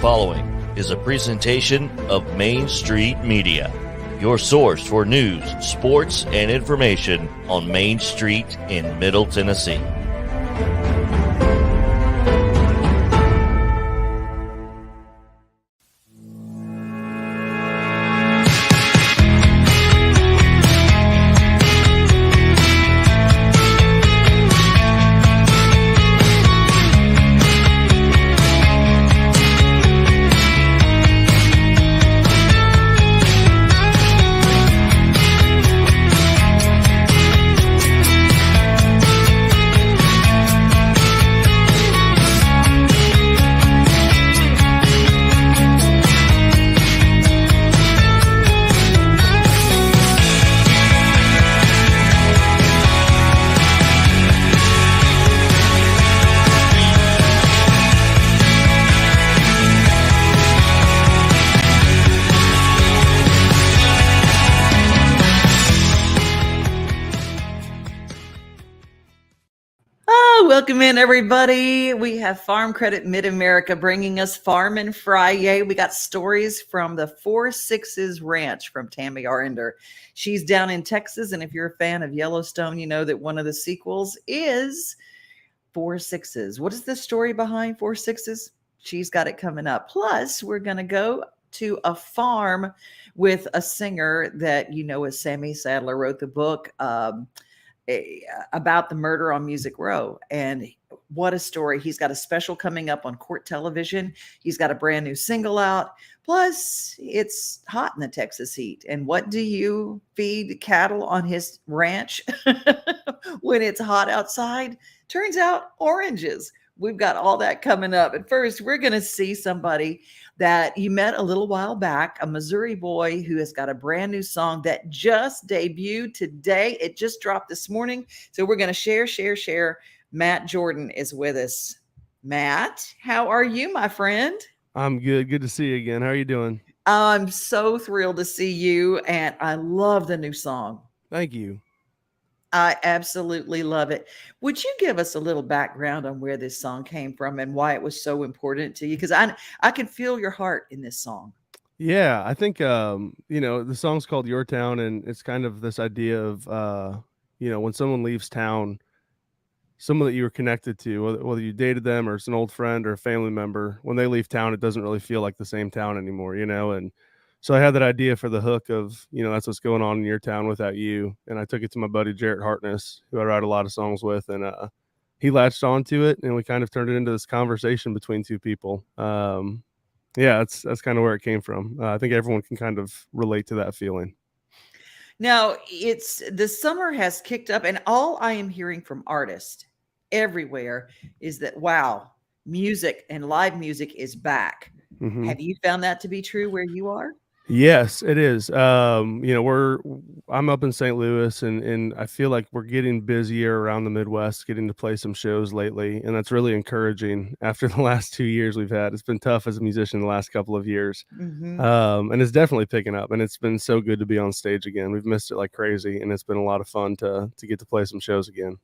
following is a presentation of Main Street Media, your source for news, sports, and information on Main Street in Middle Tennessee. Welcome in, everybody. We have Farm Credit Mid-America bringing us Farmin, Fri-Yay. We got stories from the 4 Sixes Ranch from Tammy Arender. She's down in Texas, and if you're a fan of Yellowstone, you know that one of the sequels is 4 Sixes. What is the story behind 4 Sixes? She's got it coming up. Plus, we're going to go to a farm with a singer that you know as Sammy Sadler wrote the book about the murder on Music Row. And what a story. He's got a special coming up on Court Television. He's got a brand new single out. Plus, it's hot in the Texas heat. And what do you feed cattle on his ranch when it's hot outside? Turns out oranges. We've got all that coming up. But first, we're going to see somebody that you met a little while back, a Missouri boy who has got a brand new song that just debuted today. It just dropped this morning. So we're going to share. Matt Jordan is with us. Matt, how are you, my friend? I'm good. Good to see you again. How are you doing? I'm so thrilled to see you, and I love the new song. Thank you. I absolutely love it. Would you give us a little background on where this song came from and why it was so important to you? Because I can feel your heart in this song. Yeah, I think the song's called Your Town, and it's kind of this idea of when someone leaves town, someone that you were connected to, whether you dated them or it's an old friend or a family member, when they leave town, it doesn't really feel like the same town anymore, and so I had that idea for the hook of, that's what's going on in your town without you. And I took it to my buddy, Jarrett Hartness, who I write a lot of songs with. And he latched onto it, and we kind of turned it into this conversation between two people. That's kind of where it came from. I think everyone can kind of relate to that feeling. Now, the summer has kicked up, and all I am hearing from artists everywhere is that, wow, music and live music is back. Mm-hmm. Have you found that to be true where you are? Yes, it is. I'm up in St. Louis, and I feel like we're getting busier around the Midwest, getting to play some shows lately, and that's really encouraging after the last 2 years we've had. It's been tough as a musician the last couple of years, mm-hmm. And it's definitely picking up, and it's been so good to be on stage again. We've missed it like crazy, and it's been a lot of fun to get to play some shows again.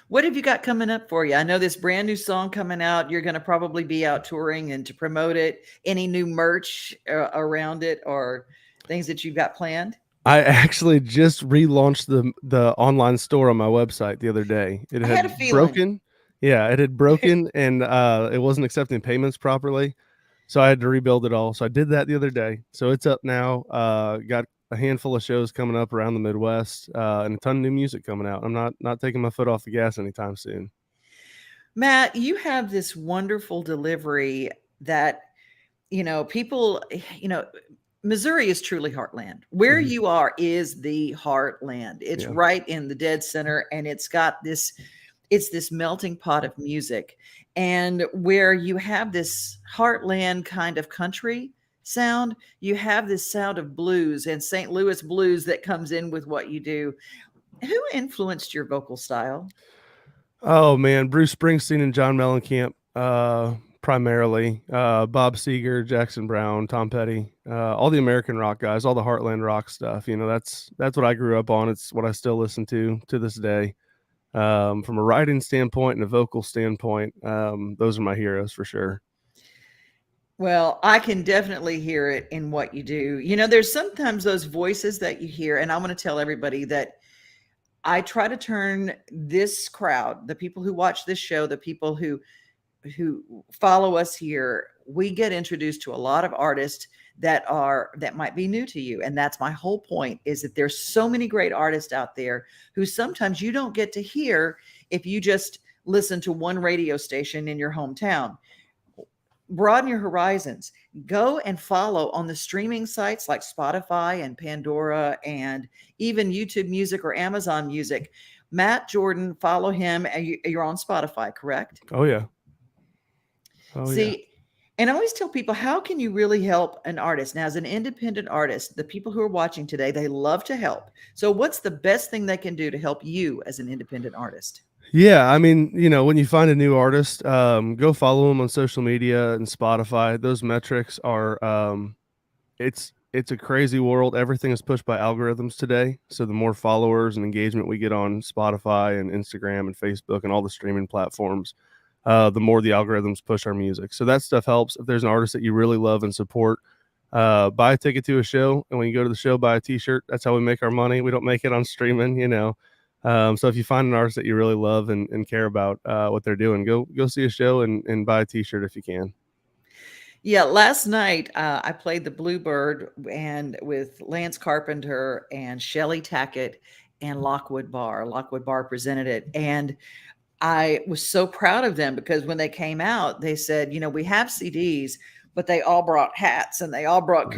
What have you got coming up for you? I know this brand new song coming out. You're going to probably be out touring and to promote it. Any new merch around it or things that you've got planned? I actually just relaunched the online store on my website the other day. It had broken. Yeah, it had broken and it wasn't accepting payments properly. So I had to rebuild it all. So I did that the other day. So it's up now. Got a handful of shows coming up around the Midwest, and a ton of new music coming out. I'm not taking my foot off the gas anytime soon. Matt, you have this wonderful delivery that, people, Missouri is truly heartland. Where mm-hmm. you are is the heartland. It's right in the dead center, and it's this melting pot of music. And where you have this heartland kind of country sound, you have this sound of blues and St. Louis blues that comes in with what you do. Who influenced your vocal style? Oh man, Bruce Springsteen and John Mellencamp, primarily. Bob Seger, Jackson Brown, Tom Petty, all the American rock guys, all the heartland rock stuff. That's what I grew up on. It's what I still listen to this day. From a writing standpoint and a vocal standpoint, those are my heroes for sure. Well, I can definitely hear it in what you do. There's sometimes those voices that you hear, and I want to tell everybody that I try to turn this crowd, the people who watch this show, the people who follow us here, we get introduced to a lot of artists that might be new to you. And that's my whole point, is that there's so many great artists out there who sometimes you don't get to hear if you just listen to one radio station in your hometown. Broaden your horizons. Go and follow on the streaming sites like Spotify and Pandora and even YouTube Music or Amazon Music. Matt Jordan, follow him. You're on Spotify, correct? Oh, yeah. See, and I always tell people, how can you really help an artist? Now, as an independent artist, the people who are watching today, they love to help. So what's the best thing they can do to help you as an independent artist? Yeah, I mean, when you find a new artist, go follow them on social media and Spotify. Those metrics are, it's a crazy world. Everything is pushed by algorithms today. So the more followers and engagement we get on Spotify and Instagram and Facebook and all the streaming platforms, the more the algorithms push our music. So that stuff helps. If there's an artist that you really love and support, buy a ticket to a show. And when you go to the show, buy a t-shirt. That's how we make our money. We don't make it on streaming, So if you find an artist that you really love and care about what they're doing, go see a show and buy a t-shirt if you can. Yeah, last night I played the Bluebird and with Lance Carpenter and Shelley Tackett and Lockwood Bar. Lockwood Bar presented it, and I was so proud of them because when they came out, they said, we have CDs, but they all brought hats and they all brought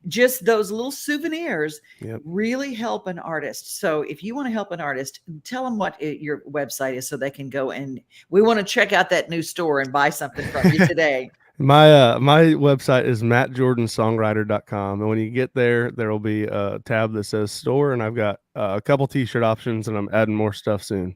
just those little souvenirs. Really help an artist. So if you want to help an artist, tell them what your website is so they can go, and we want to check out that new store and buy something from you today. My website is mattjordansongwriter.com. And when you get there, there will be a tab that says store, and I've got a couple t-shirt options, and I'm adding more stuff soon.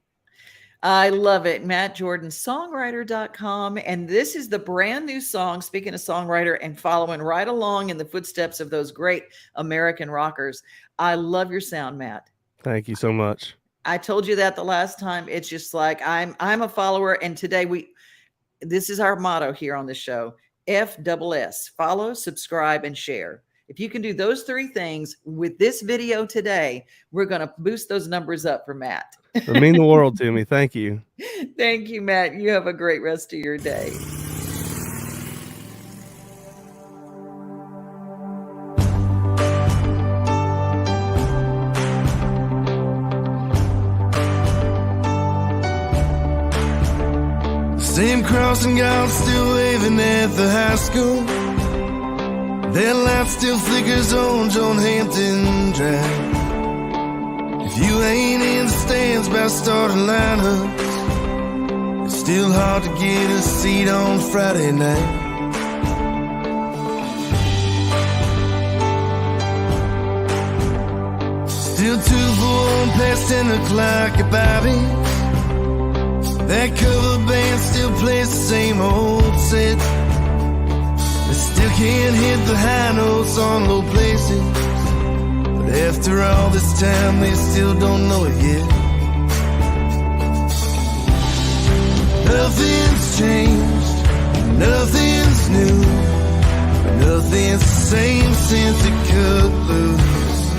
I love it. mattjordansongwriter.com. And this is the brand new song, speaking of songwriter and following right along in the footsteps of those great American rockers. I love your sound, Matt. Thank you so much. I told you that the last time. It's just like, I'm a follower. And today this is our motto here on the show, FSS, follow, subscribe, and share. If you can do those three things with this video today, we're going to boost those numbers up for Matt. It means the world to me. Thank you. Thank you, Matt. You have a great rest of your day. Same crossing guard still waving at the high school. That light still flickers on John Hampton Drive. If you ain't in the stands by starting lineups, it's still hard to get a seat on Friday night. Still 2 for 1 past 10 o'clock at Bobby's. That cover band still plays the same old set. They still can't hit the high notes on low places, but after all this time they still don't know it yet. Nothing's changed, nothing's new, but nothing's the same since it cut loose.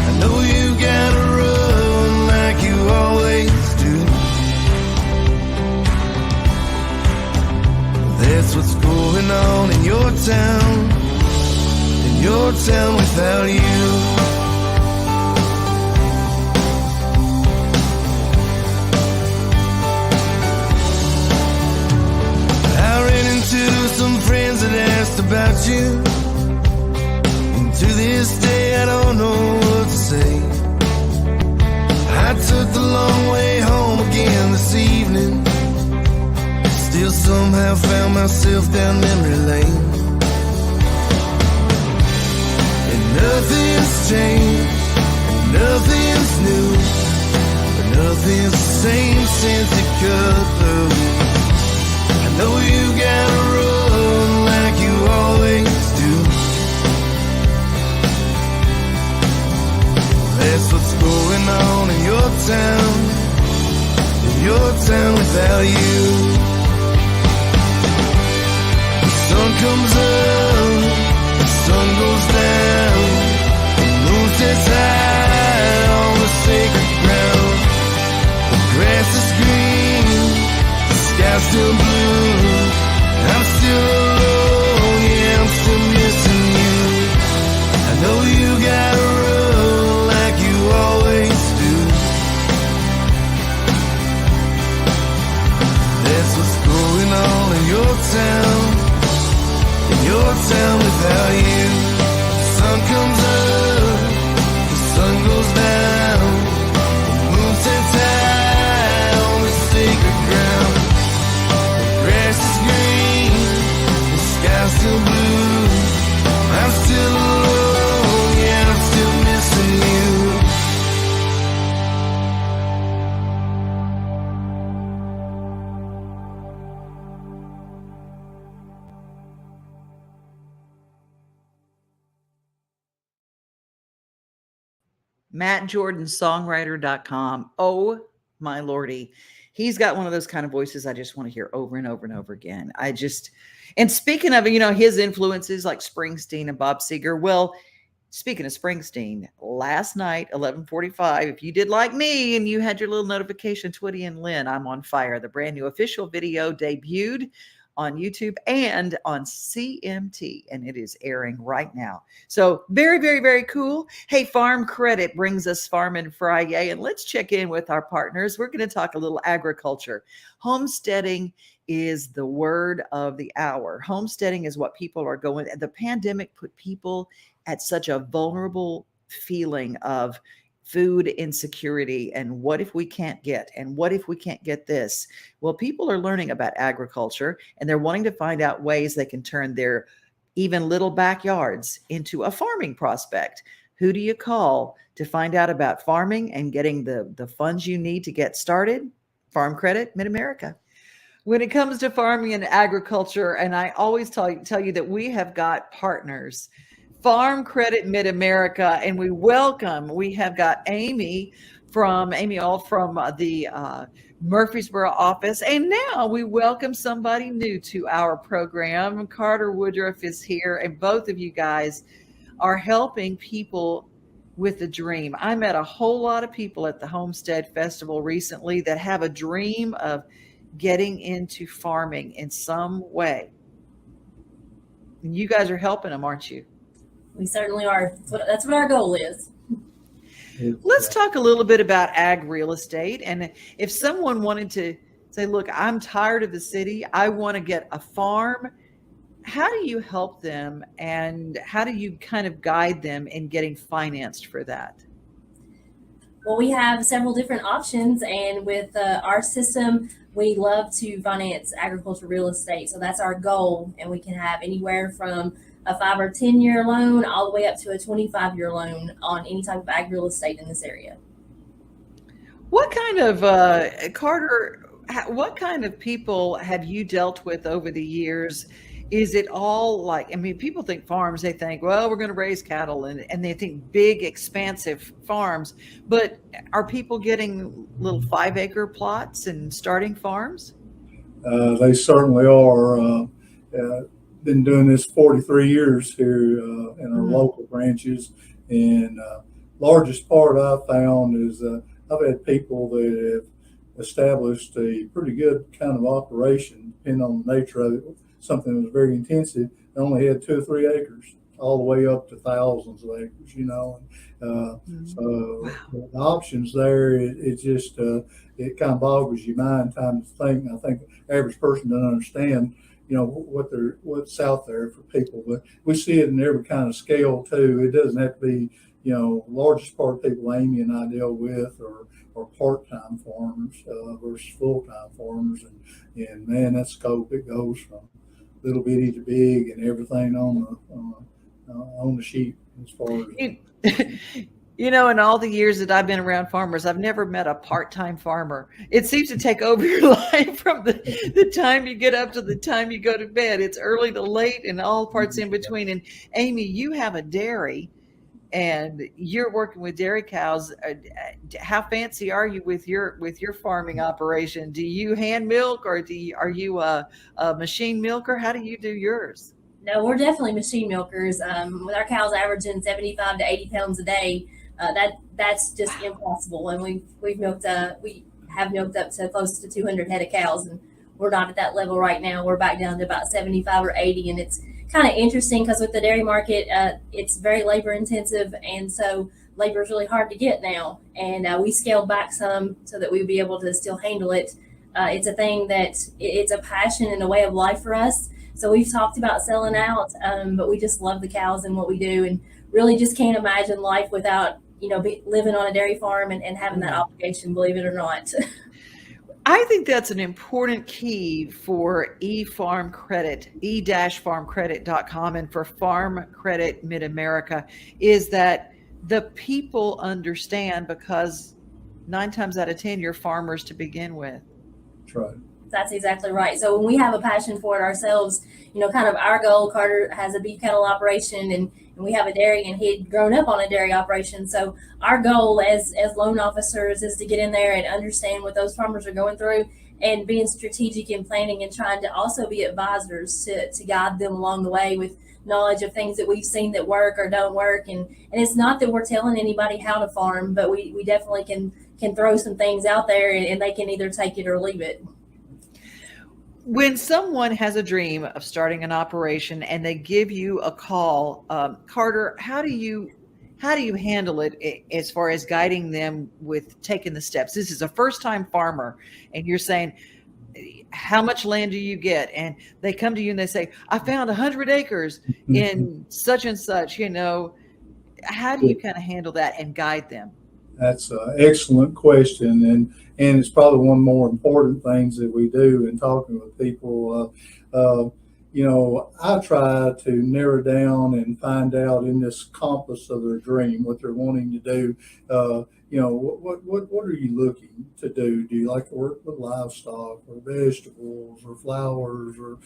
I know you gotta run like you always do. That's what's going on in your town without you. I ran into some friends that asked about you, and to this day I don't know what to say. I took the long way home again this evening, still somehow found myself down memory lane. And nothing's changed, and nothing's new, but nothing's the same since it cut loose. I know you gotta run like you always do. That's what's going on in your town without you. Sun comes up sky's still blue. I'm still alone, yeah, I'm still missing you. I know you gotta run like you always do. That's what's going on in your town without you. The sun comes up, the sun goes down, the moon sets high on the sacred ground. The grass is green, the sky's still blue. I'm still alone, yeah, I'm still missing you. MattJordansongwriter.com. Oh my lordy. He's got one of those kind of voices I just want to hear over and over and over again. And speaking of, his influences like Springsteen and Bob Seger. Well, speaking of Springsteen, last night, 11:45, if you did like me and you had your little notification, Twitty and Lynn, I'm on Fire. The brand new official video debuted on YouTube and on CMT, and it is airing right now. So very, very, very cool. Hey, Farm Credit brings us Farmin, Fri-Yay, and let's check in with our partners. We're going to talk a little agriculture. Homesteading is the word of the hour. Homesteading is what people are going. The pandemic put people at such a vulnerable feeling of food insecurity and what if we can't get this. Well, people are learning about agriculture and they're wanting to find out ways they can turn their even little backyards into a farming prospect. Who do you call to find out about farming and getting the funds you need to get started? Farm Credit Mid-America. When it comes to farming and agriculture, and I always tell you that we have got partners, Farm Credit Mid-America, and we have got Amy from the Murfreesboro office, and now we welcome somebody new to our program. Carter Woodruff is here, and both of you guys are helping people with a dream. I met a whole lot of people at the Homestead Festival recently that have a dream of getting into farming in some way. And you guys are helping them, aren't you? We certainly are. That's what our goal is. Let's talk a little bit about ag real estate. And if someone wanted to say, look, I'm tired of the city, I want to get a farm, how do you help them and how do you kind of guide them in getting financed for that? Well, we have several different options, and with our system, we love to finance agriculture real estate. So that's our goal, and we can have anywhere from a 5 or 10 year loan all the way up to a 25-year loan on any type of ag real estate in this area. What kind of Carter, what kind of people have you dealt with over the years? Is it all like, I mean, people think farms, they think, well, we're going to raise cattle and they think big, expansive farms, but are people getting little 5-acre plots and starting farms? They certainly are. Been doing this 43 years here in our local branches, and largest part I've found is I've had people that have established a pretty good kind of operation, depending on the nature of it. Something that was very intensive. They only had 2 or 3 acres, all the way up to thousands of acres, So the options there, it just it kind of boggles your mind time to think. And I think the average person doesn't understand, what's out there for people. But we see it in every kind of scale too. It doesn't have to be, largest part of people Amy and I deal with or part-time farmers versus full-time farmers, and man, that scope, it goes from little bitty to big and everything on the sheet as far as in all the years that I've been around farmers, I've never met a part-time farmer. It seems to take over your life from the time you get up to the time you go to bed. It's early to late and all parts in between. And Amy, you have a dairy and you're working with dairy cows. How fancy are you with your farming operation? Do you hand milk or are you a machine milker? How do you do yours? No, we're definitely machine milkers. With our cows averaging 75 to 80 pounds a day, that's just impossible. And we have milked up to close to 200 head of cows, and we're not at that level right now. We're back down to about 75 or 80, and it's kind of interesting because with the dairy market, it's very labor intensive, and so labor is really hard to get now. And we scaled back some so that we'd be able to still handle it. It's a thing that it's a passion and a way of life for us. So we've talked about selling out, but we just love the cows and what we do, and really just can't imagine life without, living on a dairy farm and having that obligation, believe it or not. I think that's an important key for eFarm Credit, e-farmcredit.com, and for Farm Credit Mid-America, is that the people understand, because 9 times out of 10, you're farmers to begin with. That's right. That's exactly right. So when we have a passion for it ourselves, kind of our goal, Carter has a beef cattle operation, and we have a dairy, and he'd grown up on a dairy operation. So our goal as loan officers is to get in there and understand what those farmers are going through, and being strategic in planning and trying to also be advisors to guide them along the way with knowledge of things that we've seen that work or don't work. And it's not that we're telling anybody how to farm, but we definitely can throw some things out there, and they can either take it or leave it. When someone has a dream of starting an operation and they give you a call, Carter, how do you handle it as far as guiding them with taking the steps? This is a first-time farmer, and you're saying, how much land do you get? And they come to you and they say, I found 100 acres in such and such. How do you kind of handle that and guide them? That's an excellent question, and it's probably one of the more important things that we do in talking with people. I try to narrow down and find out in this compass of their dream what they're wanting to do. What are you looking to do? Do you like to work with livestock or vegetables or flowers or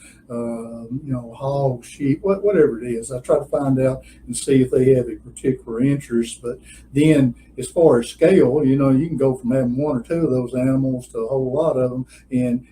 hogs, sheep, whatever it is? I try to find out and see if they have a particular interest. But then, as far as scale, you can go from having 1 or 2 of those animals to a whole lot of them, and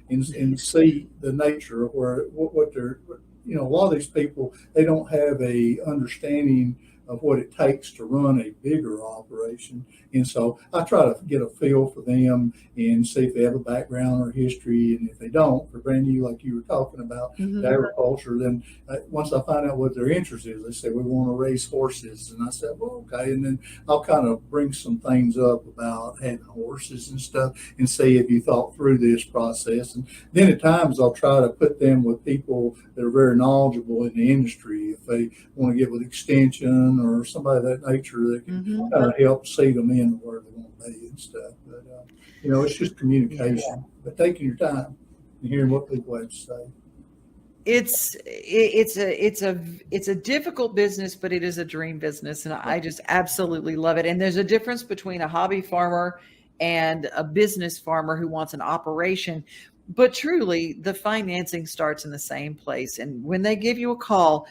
see the nature of what they're. A lot of these people, they don't have a understanding of what it takes to run a bigger operation. And so I try to get a feel for them and see if they have a background or history. And if they don't, if they're brand new, like you were talking about, agriculture, then once I find out what their interest is, they say, we want to raise horses. And I said, well, okay. And then I'll kind of bring some things up about having horses and stuff and see if you thought through this process. And then at times I'll try to put them with people that are very knowledgeable in the industry. If they want to get with extension or somebody of that nature that can kind of help see them in where they want to be and stuff. But it's just communication, but taking your time and hearing what people have to say. It's a difficult business, but it is a dream business, and I just absolutely love it. And there's a difference between a hobby farmer and a business farmer who wants an operation. But truly, the financing starts in the same place. And when they give you a call,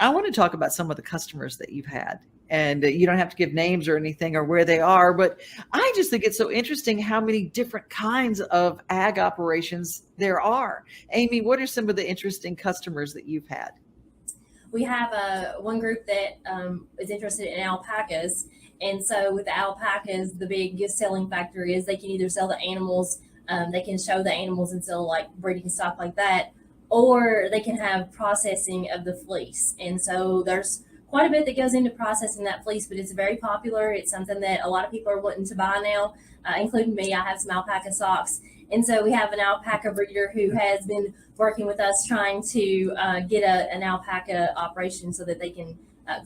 I want to talk about some of the customers that you've had. And you don't have to give names or anything or where they are, but I just think it's so interesting how many different kinds of ag operations there are. Amy, what are some of the interesting customers that you've had? We have one group that is interested in alpacas. And so with the alpacas, the big selling factor is they can either sell the animals, they can show the animals and sell like breeding stock like that, or they can have processing of the fleece. And so there's quite a bit that goes into processing that fleece, but it's very popular. It's something that a lot of people are wanting to buy now, including me. I have some alpaca socks. And so we have an alpaca breeder who has been working with us trying to get an alpaca operation so that they can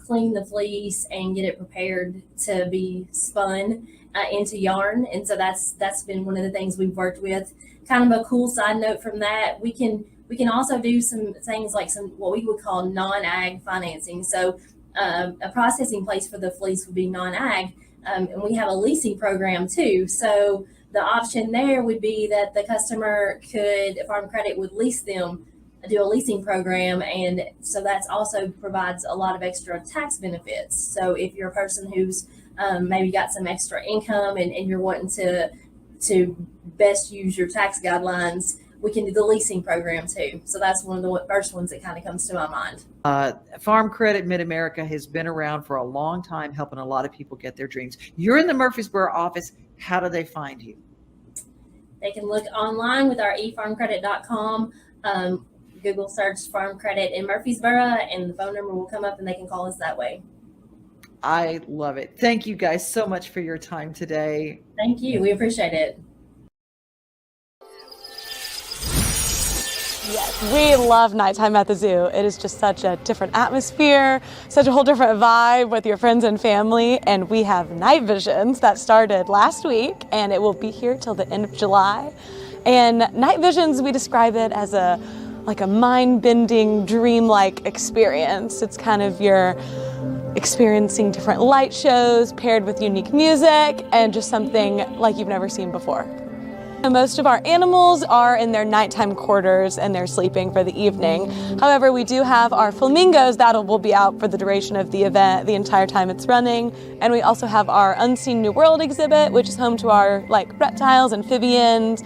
clean the fleece and get it prepared to be spun into yarn. And so that's been one of the things we've worked with. Kind of a cool side note from that, we can also do some things like some what we would call non-ag financing. So a processing place for the fleece would be non-ag, and we have a leasing program too. So the option there would be that the customer Farm Credit would lease them, do a leasing program, and so that's also provides a lot of extra tax benefits. So if you're a person who's maybe got some extra income and you're wanting to best use your tax guidelines, we can do the leasing program too. So that's one of the first ones that kind of comes to my mind. Farm Credit Mid-America has been around for a long time, helping a lot of people get their dreams. You're in the Murfreesboro office. How do they find you? They can look online with our efarmcredit.com. Google search Farm Credit in Murfreesboro, and the phone number will come up and they can call us that way. I love it. Thank you guys so much for your time today. Thank you. We appreciate it. Yes, we love nighttime at the zoo. It is just such a different atmosphere, such a whole different vibe with your friends and family. And we have NightVisions that started last week, and it will be here till the end of July. And NightVisions, we describe it as a mind-bending, dreamlike experience. It's kind of your experiencing different light shows paired with unique music and just something like you've never seen before. Most of our animals are in their nighttime quarters and they're sleeping for the evening. However, we do have our flamingos that will be out for the duration of the event, the entire time it's running. And we also have our Unseen New World exhibit, which is home to our reptiles, amphibians,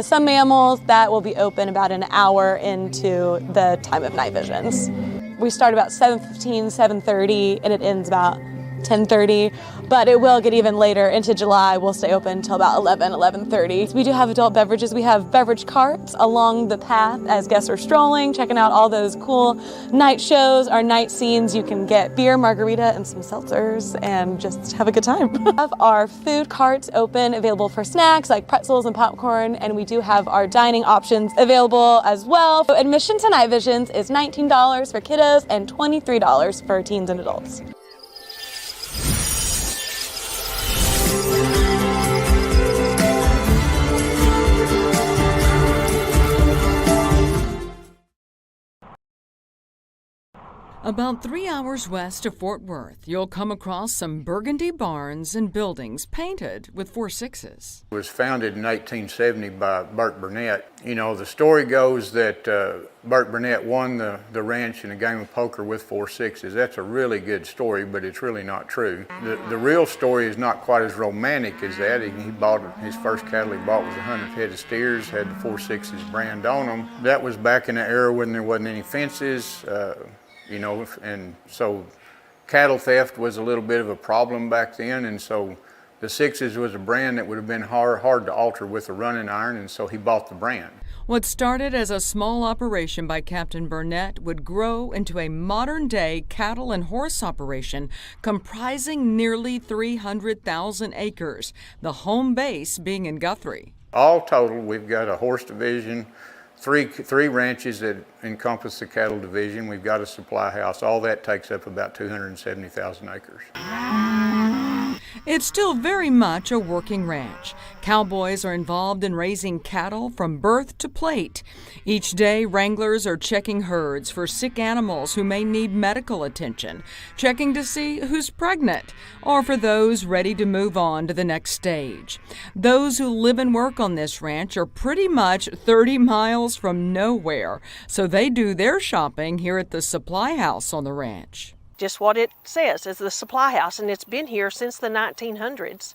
some mammals that will be open about an hour into the time of NightVisions. We start about 7:15, 7:30, and it ends about 10:30, but it will get even later into July. We'll stay open until about 11:30. We do have adult beverages. We have beverage carts along the path as guests are strolling, checking out all those cool night shows, our night scenes. You can get beer, margarita, and some seltzers and just have a good time. We have our food carts open, available for snacks like pretzels and popcorn, and we do have our dining options available as well. So admission to NightVisions is $19 for kiddos and $23 for teens and adults. About 3 hours west of Fort Worth, you'll come across some burgundy barns and buildings painted with 4.6s. It was founded in 1870 by Burt Burnett. You know, the story goes that Burt Burnett won the ranch in a game of poker with 4.6s. That's a really good story, but it's really not true. The real story is not quite as romantic as that. He bought his first cattle he bought was 100 head of steers, had the 4.6s brand on them. That was back in the era when there wasn't any fences. You know, and so cattle theft was a little bit of a problem back then, and so the 6s was a brand that would have been hard to alter with a running iron, and so he bought the brand. What started as a small operation by Captain Burnett would grow into a modern-day cattle and horse operation comprising nearly 300,000 acres, the home base being in Guthrie. All total, we've got a horse division, three ranches that encompass the cattle division. We've got a supply house. All that takes up about 270,000 acres. It's still very much a working ranch. Cowboys are involved in raising cattle from birth to plate. Each day, wranglers are checking herds for sick animals who may need medical attention, checking to see who's pregnant, or for those ready to move on to the next stage. Those who live and work on this ranch are pretty much 30 miles from nowhere, so they do their shopping here at the supply house on the ranch. Just what it says is the supply house, and it's been here since the 1900s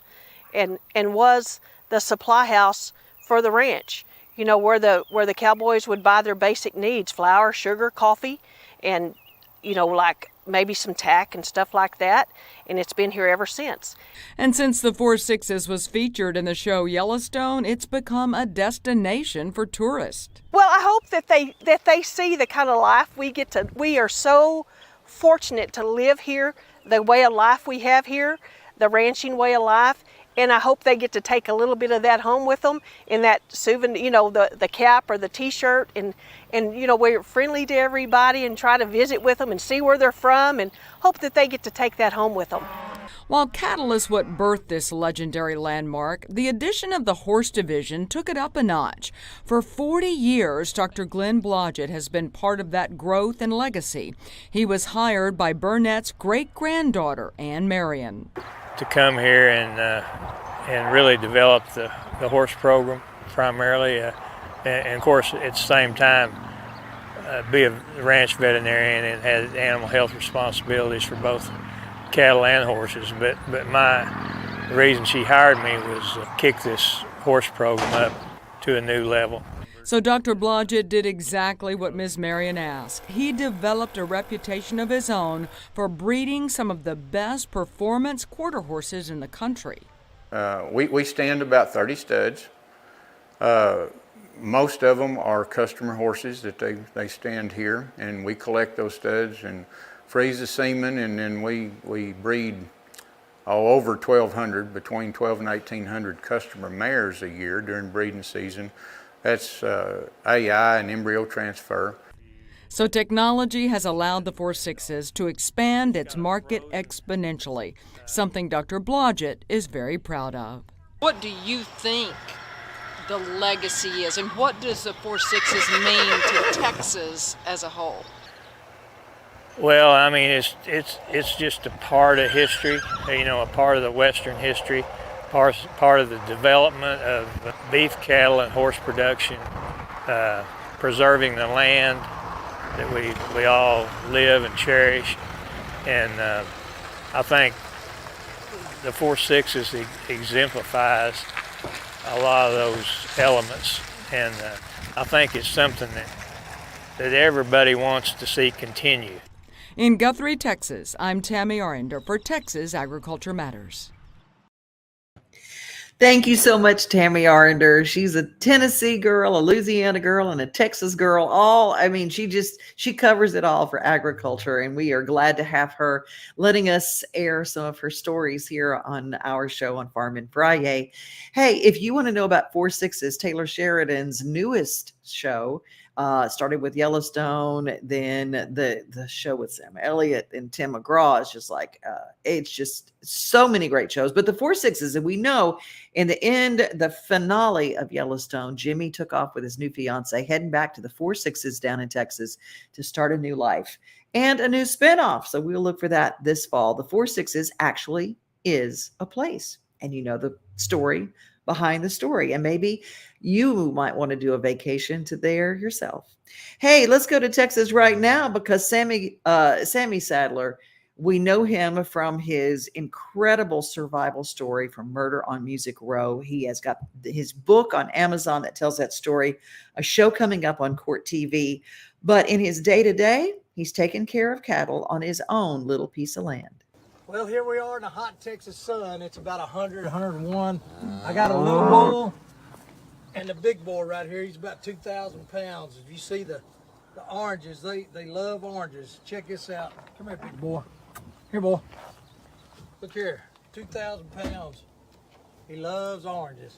and was the supply house for the ranch, you know, where the cowboys would buy their basic needs, flour, sugar, coffee, and, you know, like maybe some tack and stuff like that, and it's been here ever since. And since the 4.6s was featured in the show Yellowstone, it's become a destination for tourists. Well, I hope that they see the kind of life we are so fortunate to live here, the way of life we have here, the ranching way of life, and I hope they get to take a little bit of that home with them in that souvenir, you know, the cap or the t-shirt, and you know, we're friendly to everybody and try to visit with them and see where they're from, and hope that they get to take that home with them. While cattle is what birthed this legendary landmark, the addition of the horse division took it up a notch. For 40 years, Dr. Glenn Blodgett has been part of that growth and legacy. He was hired by Burnett's great-granddaughter, Ann Marion, to come here and really develop the horse program primarily, and of course at the same time be a ranch veterinarian and has animal health responsibilities for both cattle and horses, but the reason she hired me was to kick this horse program up to a new level. So Dr. Blodgett did exactly what Ms. Marion asked. He developed a reputation of his own for breeding some of the best performance quarter horses in the country. We stand about 30 studs. Most of them are customer horses that they stand here, and we collect those studs and freeze the semen, and then we breed over 1,200, between 12 and 1,800 customer mares a year during breeding season. That's AI and embryo transfer. So technology has allowed the 4/6s to expand its market exponentially, something Dr. Blodgett is very proud of. What do you think the legacy is, and what does the 4/6s mean to Texas as a whole? Well, I mean, it's just a part of history, a part of the Western history, part of the development of beef cattle and horse production, preserving the land that we all live and cherish. And I think the 4/6s exemplifies a lot of those elements, and I think it's something that everybody wants to see continue. In Guthrie, Texas, I'm Tammy Arender for Texas Agriculture Matters. Thank you so much, Tammy Arender. She's a Tennessee girl, a Louisiana girl, and a Texas girl. She covers it all for agriculture, and we are glad to have her letting us air some of her stories here on our show on Farmin Fri-Yay. Hey, if you want to know about 4/6s, Taylor Sheridan's newest show, started with Yellowstone, then the show with Sam Elliott and Tim McGraw is just like, it's just so many great shows. But the 4/6s, and we know in the end, the finale of Yellowstone, Jimmy took off with his new fiance, heading back to the 4/6s down in Texas to start a new life and a new spinoff. So we'll look for that this fall. The 4/6s actually is a place, and you know the story behind the story, and maybe you might want to do a vacation to there yourself. Hey, let's go to Texas right now, because Sammy Sadler, we know him from his incredible survival story from Murder on Music Row. He has got his book on Amazon that tells that story, a show coming up on Court TV. But in his day-to-day, he's taking care of cattle on his own little piece of land. Well, here we are in the hot Texas sun. It's about 100, 101. I got a little bull and the big boy right here. He's about 2,000 pounds. If you see the oranges, they love oranges. Check this out. Come here, big boy. Here, boy. Look here, 2,000 pounds. He loves oranges.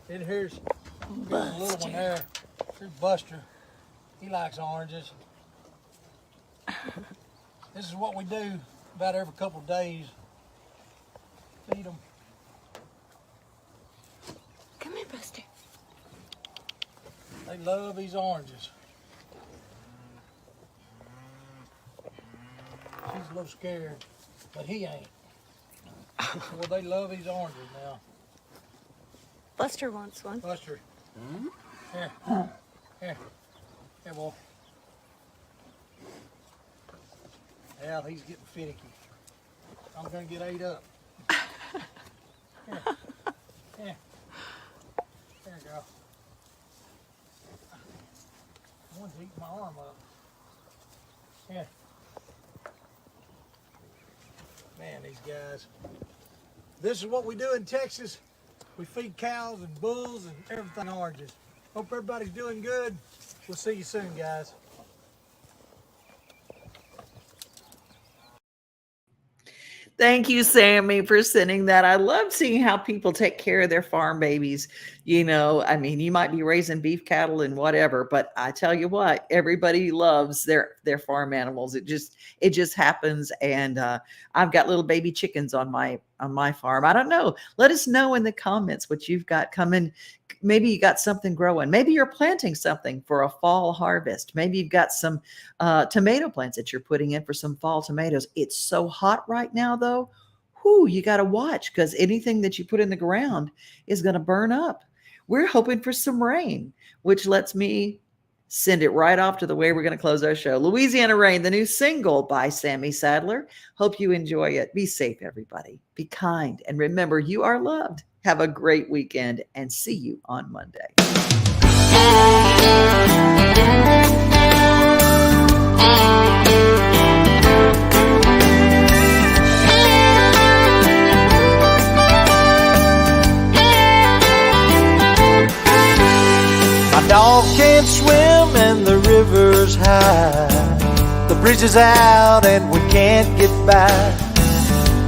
Then here's a little one there. Here's Buster. He likes oranges. This is what we do about every couple of days. Feed them. Come here, Buster. They love these oranges. She's a little scared, but he ain't. Well, they love these oranges now. Buster wants one. Buster. Here. Here. Here, boy. Yeah, he's getting finicky. I'm gonna get ate up. Here. Here. There you go. One's eating my arm up. Here. Man, these guys. This is what we do in Texas. We feed cows and bulls and everything oranges. Hope everybody's doing good. We'll see you soon, guys. Thank you, Sammy, for sending that. I love seeing how people take care of their farm babies. You know, I mean, you might be raising beef cattle and whatever, but I tell you what, everybody loves their farm animals. It just happens. And I've got little baby chickens on my farm. I don't know. Let us know in the comments what you've got coming. Maybe you got something growing. Maybe you're planting something for a fall harvest. Maybe you've got some tomato plants that you're putting in for some fall tomatoes. It's so hot right now, though. Whoo, you got to watch, because anything that you put in the ground is going to burn up. We're hoping for some rain, which lets me send it right off to the way we're going to close our show. Louisiana Rain, the new single by Sammy Sadler. Hope you enjoy it. Be safe, everybody. Be kind. And remember, you are loved. Have a great weekend, and see you on Monday. dog can't swim and the river's high. The bridge is out and we can't get by.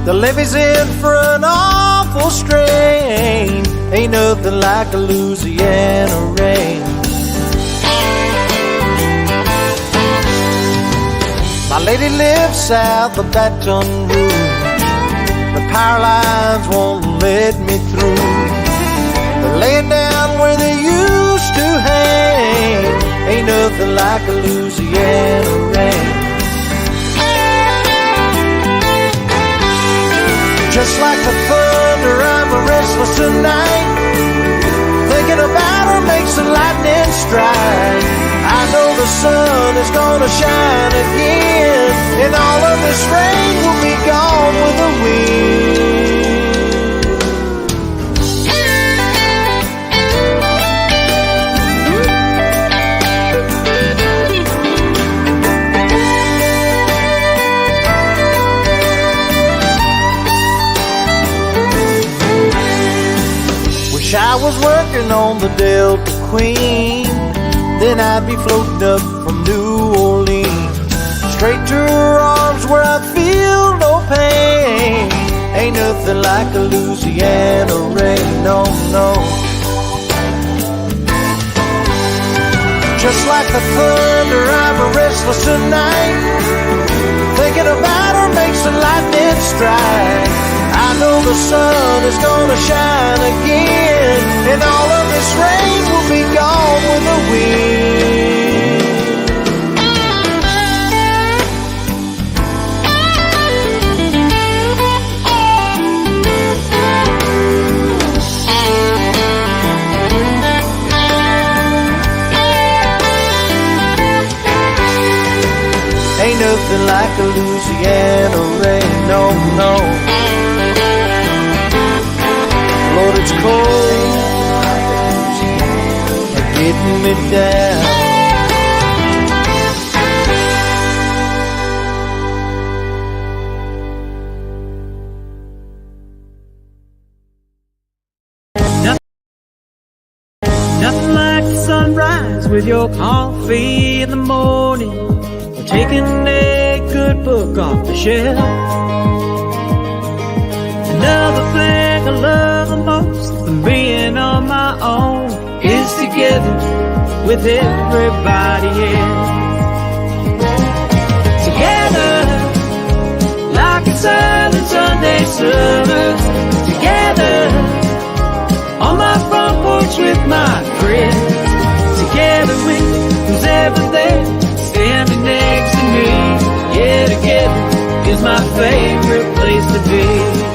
The levee's in for an awful strain. Ain't nothing like a Louisiana rain. My lady lives south of Baton Rouge. The power lines won't let me through. They're laying down where they used to hang. Ain't nothing like a Louisiana rain. Just like the thunder, I'm restless tonight. Thinking about her makes the lightning strike. I know the sun is gonna shine again, and all of this rain will be gone with the wind. Wish I was working on the Delta Queen, then I'd be floating up from New Orleans, straight to her arms where I feel no pain. Ain't nothing like a Louisiana rain, no, no. Just like the thunder, I'm restless tonight. Thinking about her makes the lightning strike. I know the sun is gonna shine again, and all of this rain will be gone with the wind. Ain't nothing like a Louisiana rain, no, no. Lord, it's cold, getting me down. Nothing like the sunrise with your coffee in the morning, or taking a good book off the shelf. Another thing I love the most than being on my own is together with everybody else. Together, like it's early Sunday summer. Together, on my front porch with my friends. Together with who's ever there, standing next to me. Yeah, together is my favorite place to be.